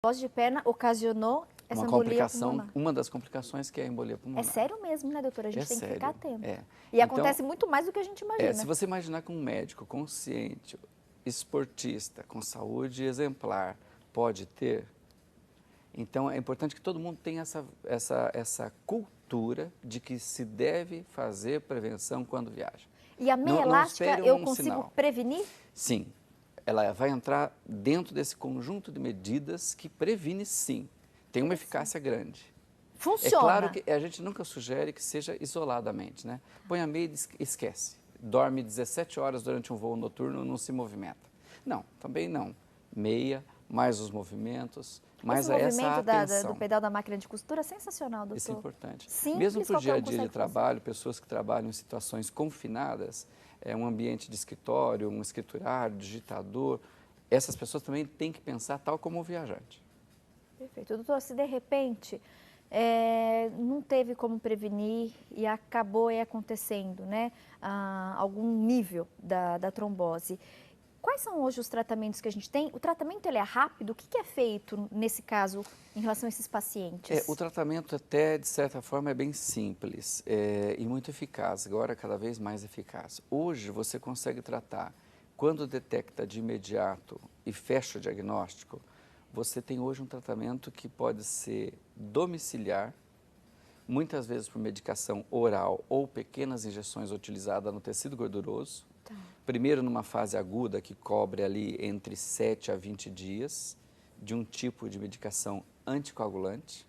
trombose de perna ocasionou essa embolia pulmonar. Uma das complicações que é a embolia pulmonar. É sério mesmo, né, doutora? A gente tem que ficar atento. É. E então, acontece muito mais do que a gente imagina. Se você imaginar que um médico consciente, esportista, com saúde exemplar, pode ter, então é importante que todo mundo tenha essa cultura de que se deve fazer prevenção quando viaja. E a meia elástica eu consigo prevenir? Sim. Ela vai entrar dentro desse conjunto de medidas que previne, sim. Tem uma eficácia grande. Funciona. É claro que a gente nunca sugere que seja isoladamente, né? Põe a meia e esquece. Dorme 17 horas durante um voo noturno, não se movimenta. Não, também não. Meia, mais os movimentos, mais essa atenção. Do pedal da máquina de costura é sensacional, doutor. Isso é importante. Simples, mesmo para o dia a dia de trabalho, pessoas que trabalham em situações confinadas, um ambiente de escritório, um escriturário, digitador, essas pessoas também têm que pensar tal como o viajante. Perfeito. Doutor, se de repente não teve como prevenir e acabou acontecendo, né, algum nível da trombose, quais são hoje os tratamentos que a gente tem? O tratamento ele é rápido? O que é feito nesse caso em relação a esses pacientes? O tratamento até, de certa forma, é bem simples e muito eficaz, agora cada vez mais eficaz. Hoje você consegue tratar, quando detecta de imediato e fecha o diagnóstico, você tem hoje um tratamento que pode ser domiciliar, muitas vezes por medicação oral ou pequenas injeções utilizadas no tecido gorduroso. Tá. Primeiro numa fase aguda que cobre ali entre 7 a 20 dias de um tipo de medicação anticoagulante,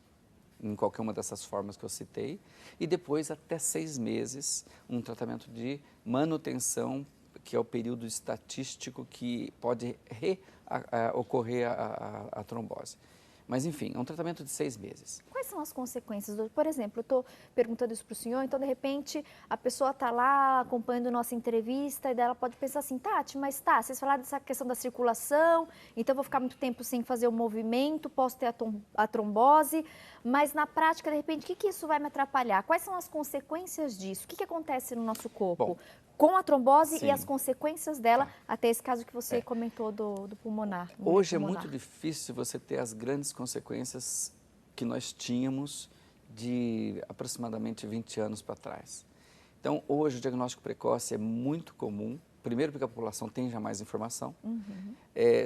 em qualquer uma dessas formas que eu citei, e depois até 6 meses um tratamento de manutenção, que é o período estatístico que pode ocorrer a trombose. Mas, enfim, é um tratamento de 6 meses. Quais são as consequências? Por exemplo, eu estou perguntando isso para o senhor, então, de repente, a pessoa está lá acompanhando nossa entrevista e daí ela pode pensar assim, Tati, mas vocês falaram dessa questão da circulação, então eu vou ficar muito tempo sem fazer o movimento, posso ter a trombose, mas na prática, de repente, o que isso vai me atrapalhar? Quais são as consequências disso? O que acontece no nosso corpo? Bom, com a trombose sim. E as consequências dela, até esse caso que você comentou do pulmonar. Hoje é muito difícil você ter as grandes consequências que nós tínhamos de aproximadamente 20 anos para trás. Então, hoje o diagnóstico precoce é muito comum, primeiro porque a população tem já mais informação,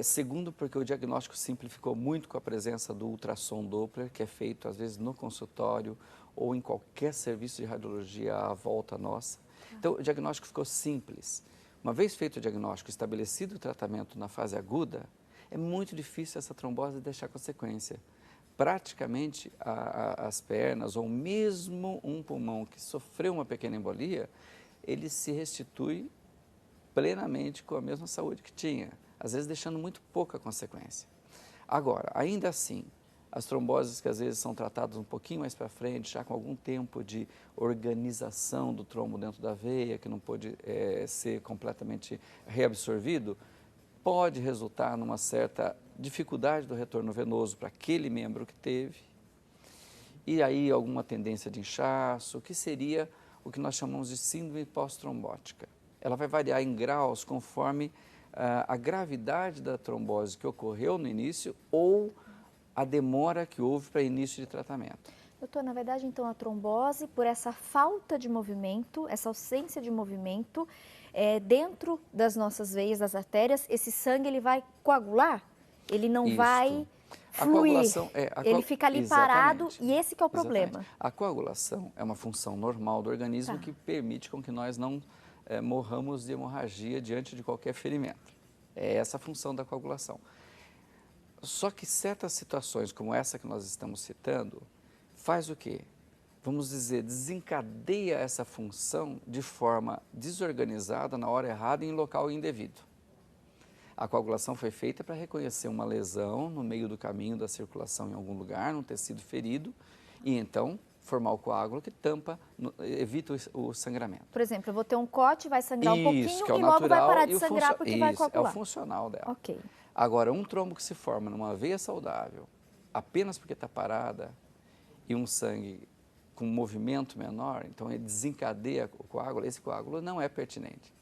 segundo porque o diagnóstico simplificou muito com a presença do ultrassom Doppler, que é feito às vezes no consultório ou em qualquer serviço de radiologia à volta nossa. Então, o diagnóstico ficou simples. Uma vez feito o diagnóstico, estabelecido o tratamento na fase aguda, é muito difícil essa trombose deixar consequência. Praticamente as pernas ou mesmo um pulmão que sofreu uma pequena embolia, ele se restitui plenamente com a mesma saúde que tinha, às vezes deixando muito pouca consequência. Agora, ainda assim, as tromboses que às vezes são tratadas um pouquinho mais para frente, já com algum tempo de organização do trombo dentro da veia, que não pôde ser completamente reabsorvido, pode resultar numa certa dificuldade do retorno venoso para aquele membro que teve, e aí alguma tendência de inchaço, que seria o que nós chamamos de síndrome pós-trombótica. Ela vai variar em graus conforme a gravidade da trombose que ocorreu no início ou a demora que houve para início de tratamento. Doutor, na verdade, então, a trombose, por essa falta de movimento, essa ausência de movimento, dentro das nossas veias, das artérias, esse sangue ele vai coagular? Ele não vai fluir, ele fica ali parado e esse que é o problema. A coagulação é uma função normal do organismo que permite com que nós não morramos de hemorragia diante de qualquer ferimento. É essa a função da coagulação. Só que certas situações como essa que nós estamos citando, faz o quê? Vamos dizer, desencadeia essa função de forma desorganizada, na hora errada e em local indevido. A coagulação foi feita para reconhecer uma lesão no meio do caminho da circulação em algum lugar, num tecido ferido, e então formar o coágulo que tampa, evita o sangramento. Por exemplo, eu vou ter um corte, vai sangrar um pouquinho e logo vai parar de sangrar porque vai coagular. É o funcional dela. Ok. Agora, um trombo que se forma numa veia saudável, apenas porque está parada, e um sangue com movimento menor, então ele desencadeia o coágulo, esse coágulo não é pertinente.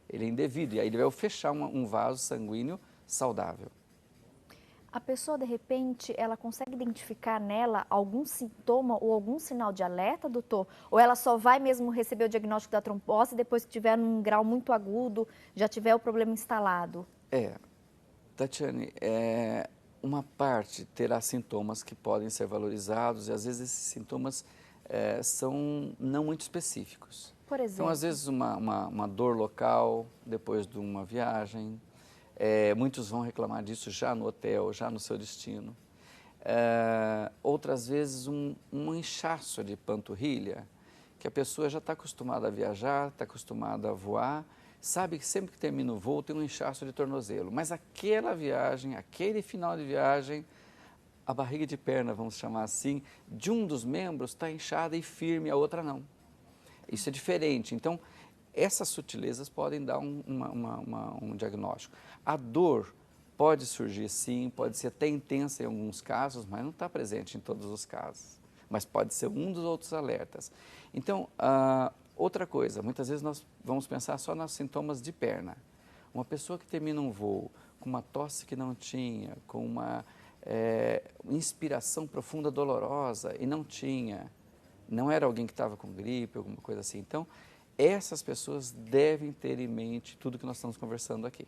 Ele é indevido, e aí ele vai fechar um vaso sanguíneo saudável. A pessoa, de repente, ela consegue identificar nela algum sintoma ou algum sinal de alerta, doutor? Ou ela só vai mesmo receber o diagnóstico da trombose depois que tiver num grau muito agudo, já tiver o problema instalado? Tatiane, uma parte terá sintomas que podem ser valorizados e às vezes esses sintomas são não muito específicos. Por exemplo? Então, às vezes uma dor local depois de uma viagem, muitos vão reclamar disso já no hotel, já no seu destino. Outras vezes um inchaço de panturrilha, que a pessoa já está acostumada a viajar, está acostumada a voar, sabe que sempre que termina o voo tem um inchaço de tornozelo, mas aquela viagem, aquele final de viagem, a barriga de perna, vamos chamar assim, de um dos membros está inchada e firme, a outra não. Isso é diferente. Então, essas sutilezas podem dar um diagnóstico. A dor pode surgir sim, pode ser até intensa em alguns casos, mas não está presente em todos os casos. Mas pode ser um dos outros alertas. Então, outra coisa, muitas vezes nós vamos pensar só nos sintomas de perna. Uma pessoa que termina um voo com uma tosse que não tinha, com uma inspiração profunda dolorosa e não tinha, não era alguém que estava com gripe, alguma coisa assim. Então, essas pessoas devem ter em mente tudo que nós estamos conversando aqui.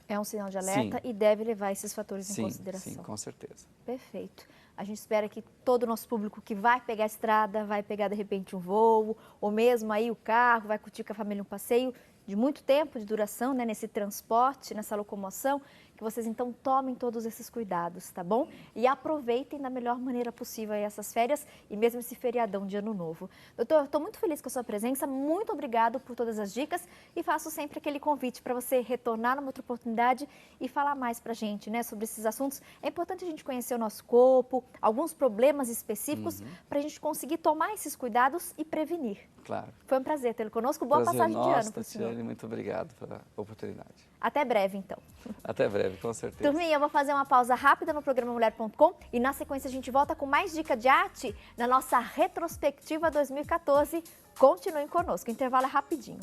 É um sinal de alerta e deve levar esses fatores em consideração. Sim, com certeza. Perfeito. A gente espera que todo o nosso público que vai pegar a estrada, vai pegar de repente um voo, ou mesmo aí o carro, vai curtir com a família um passeio de muito tempo de duração, né, nesse transporte, nessa locomoção, que vocês então tomem todos esses cuidados, tá bom? E aproveitem da melhor maneira possível aí essas férias e mesmo esse feriadão de Ano Novo. Doutor, estou muito feliz com a sua presença, muito obrigado por todas as dicas e faço sempre aquele convite para você retornar numa outra oportunidade e falar mais para a gente, né, sobre esses assuntos. É importante a gente conhecer o nosso corpo, alguns problemas específicos, para a gente conseguir tomar esses cuidados e prevenir. Claro. Foi um prazer tê-lo conosco. Boa passagem de ano para o senhor. Tatiane, muito obrigado pela oportunidade. Até breve, então. Até breve, com certeza. Turminha, eu vou fazer uma pausa rápida no programa Mulher.com e na sequência a gente volta com mais dica de arte na nossa retrospectiva 2014. Continuem conosco, o intervalo é rapidinho.